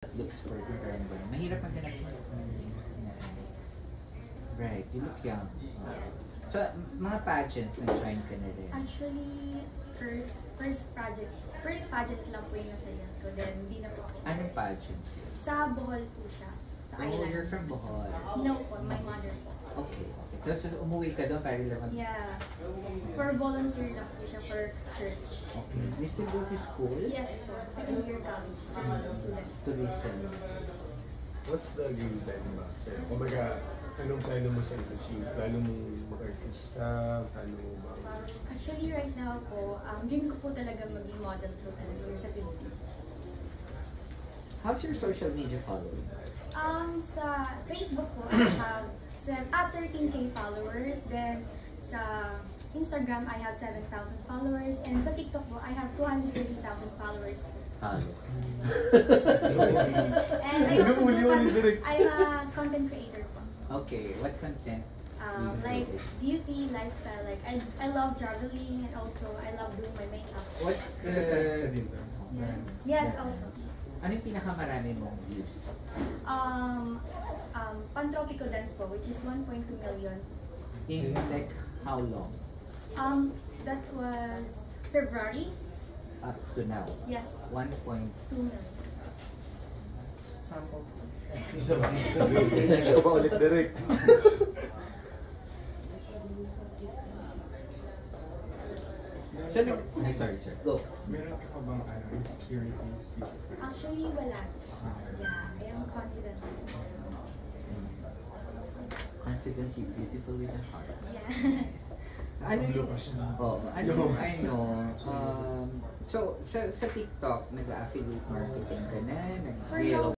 looks for the parang ba? Mahirap maghanap ng right, you look young. So, mga pageants nag-join ka na rin? Actually, first pageant lang po yung nasaya ko. Then, hindi na po ako. Anong pageant? Sa Bohol po siya. Sa island. You're from Bohol? No po, my mother po. Okay. Tapos umuwi ka doon para lang Yeah. For volunteer lang po siya for church. Okay. You still go to school? Yes po. Second year college. Tourism student. Tourism. What's the game plan ba sa'yo? Kumbaga, anong plano mo sa industry? Plano mo mag-artista? Plano mo ba? Actually, right now po, dream ko po talaga maging model po talaga here sa Philippines. How's your social media following? Sa Facebook po, I have 13K followers. Then, sa Instagram, I have 7,000 followers. And sa TikTok po, I have 230,000 followers. Follow. And I also I'm a content creator po. Okay, what content? Like beauty, lifestyle. Like I love traveling, and also I love doing my makeup. What's the... Yes, also. Ano yung pinakamarami mong views? Pantropico Dance po, which is 1.2 million. In like how long? That was February. Up to now? Yes. 1.2 million. Sample. Isa ba? Isa ba ulit direct? So, no, sorry sir, go. Meron ka pa bang insecurities? Actually, wala. Yeah, I am confident. Confidently beautiful with a heart. Yes. Ano yung, I know, so sa TikTok, nag-affiliate marketing ka na, For now,